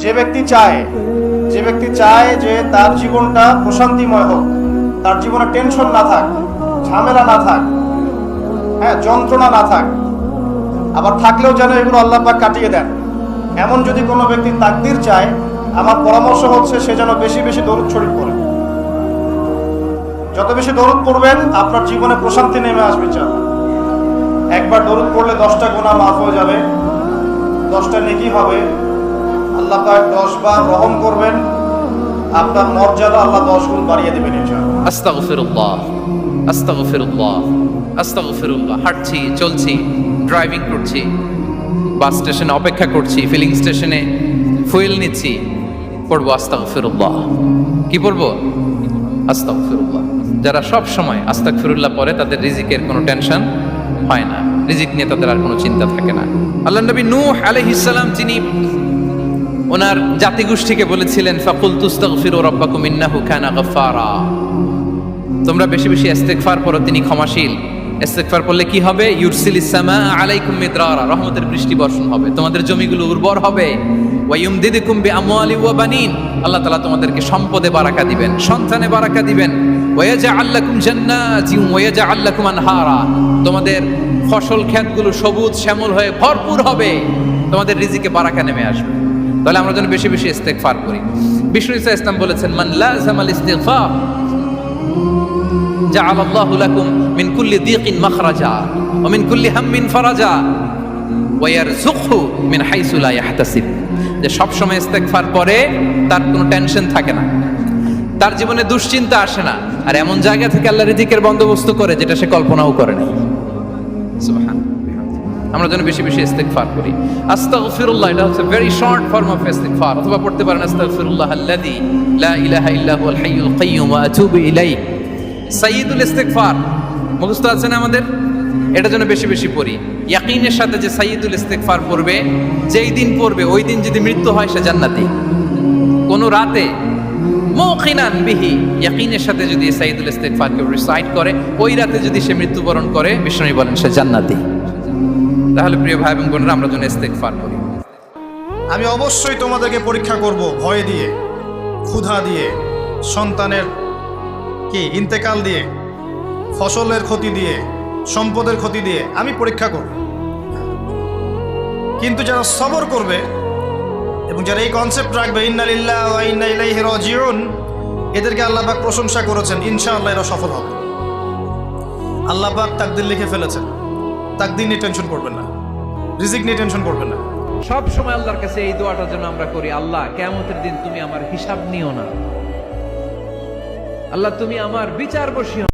যে ব্যক্তি চায় যে তার জীবনটা প্রশান্তিময় হোক, তার জীবনে টেনশন না থাক, ঝামেলা না থাক, যন্ত্রণা না থাক, আবার থাকলেও যেন এগুলো আল্লাহ পাক কাটিয়ে দেন, এমন যদি কোনো ব্যক্তি তাকদীর চায়, আমার পরামর্শ হচ্ছে সে যেন বেশি বেশি দরুদ শরীফ পড়ে। যত বেশি দরুদ পড়বেন আপনার জীবনে প্রশান্তি নেমে আসবে। একবার দরুদ পড়লে 10টা গুনাহ মাফ হয়ে যাবে, 10টা নেকি হবে, আল্লাহ পাক 10 বার রহম করবেন, আপনার মর্যাদা আল্লাহ 10 গুণ বাড়িয়ে দিবেন ইনশাআল্লাহ। আস্তাগফিরুল্লাহ, আস্তাগফিরুল্লাহ, আস্তাগফিরুল্লাহ। হাঁটছি, চলছি, ড্রাইভিং করছি, বাস স্টেশনে অপেক্ষা করছি, ফিলিং স্টেশনে ফুয়েল নিচ্ছি, পড়বো আস্তাগফিরুল্লাহ। কি পড়বো? আস্তাগফিরুল্লাহ। যারা সব সময় আস্তাগফিরুল্লাহ পড়ে তাদের রিজিকের কোনো টেনশন হয় না, রিজিক নিয়ে তাদের আর কোনো চিন্তা থাকে না। আল্লাহর নবী নূহ আলাইহিস সালাম যিনি ওনার জাতিগোষ্ঠীকে বলেছিলেন, ফাকুলতু আস্তাগফিরু রাব্বাকুম ইন্নাহু কানা গাফফারা, তোমরা বেশি বেশি ইস্তেগফার করো, তিনি ক্ষমাশীল। ইস্তেগফার করলে কি হবে? ইউরসিলিস সামাআ আলাইকুম মিদরারা, রহমতের বৃষ্টি বর্ষণ হবে, তোমাদের জমিগুলো উর্বর হবে। ওয়া ইউমদিদুকুম বিআমওয়ালি ওয়া বানিন, আল্লাহ তাআলা তোমাদেরকে সম্পদে বারাকা দিবেন, সন্তানে বারাকা দিবেন। ওয়া ইয়াজআল লাকুম জান্নাতিন ওয়া ইয়াজআল লাকুম আনহারা, তোমাদের ফসল ক্ষেতগুলো সবুজ শ্যামল হয়ে ভরপুর হবে, তোমাদের রিজিকে বারাকা নেমে আসবে। তাহলে আমরা যেন বেশি বেশি ইস্তেগফার করি। বিষ্ণু ইসা ইসলাম বলেছেন, মান লাযামাল ইস্তিগফার জাআলাল্লাহু লাকুম মিন কুল্লি দীকিন মাখরাজা ওয়া মিন কুল্লি হাম্মিন ফারাজা ওয়া ইয়ারযুকহু মিন হাইসু লা ইয়াহতাসিব। যে সব সময় ইস্তেগফার করে তার কোনো টেনশন থাকে না, তার জীবনে দুশ্চিন্তা আসে না, আর এমন জায়গা থেকে আল্লাহ রিজিকের বন্দোবস্ত করে যেটা সে কল্পনাও করে না। সুবহানাল্লাহ। আমরা যেন বেশি বেশি ইস্তেগফার করি। আস্তাগফিরুল্লাহ, এটা হচ্ছে ভেরি শর্ট ফর্ম অফ ইস্তেগফার। অথবা পড়তে পারেন আস্তাগফিরুল্লাহ আল্লাযী লা ইলাহা ইল্লা হুয়াল হাইয়ুল কাইয়্যুম ওয়া আতুবু ইলাইহি। সাইয়্যিদুল ইস্তেগফার মুখস্থ আছে না আমাদের? এটা যেন বেশি বেশি পড়ি। ইয়াকিনের সাথে যে সাইয়্যিদুল ইস্তেগফার পড়বে, যেই দিন পড়বে ওই দিন যদি মৃত্যু হয় সে জান্নাতি। কোন রাতে মুকিনান বিহি, ইয়াকিনের সাথে যদি সাইয়্যিদুল ইস্তেগফার কেউ রিসাইট করে, ওই রাতে যদি সে মৃত্যুবরণ করে, বিষ্ণু বলেন সে জান্নাতি। তাহলে প্রিয় ভাই এবং বোনেরা, আমরা যেন ইস্তেগফার করি। আমি অবশ্যই তোমাদেরকে পরীক্ষা করব, ভয় দিয়ে, ক্ষুধা দিয়ে, সন্তানের ইন্তেকাল দিয়ে, ফসলের ক্ষতি দিয়ে, সম্পদের ক্ষতি দিয়ে আমি পরীক্ষা করব। কিন্তু যারা সবর করবে এবং যারা এই কনসেপ্ট রাখবে, ইন্না লিল্লাহি ওয়া ইন্না ইলাইহি রাজিউন, এদেরকে আল্লাহ পাক প্রশংসা করেছেন, ইনশাআল্লাহ এরা সফল হবে। আল্লাহ পাক তাকদীর লিখে ফেলেছেন, তাকদীর নিয়ে টেনশন করবেন না, রিজিক নিয়ে টেনশন করবেন না। সব সময় আল্লাহর কাছে এই দোয়াটা যেন আমরা করি, আল্লাহ কিয়ামতের দিন তুমি আমার হিসাব নিও না, আল্লাহ তুমি আমার বিচার বসিও।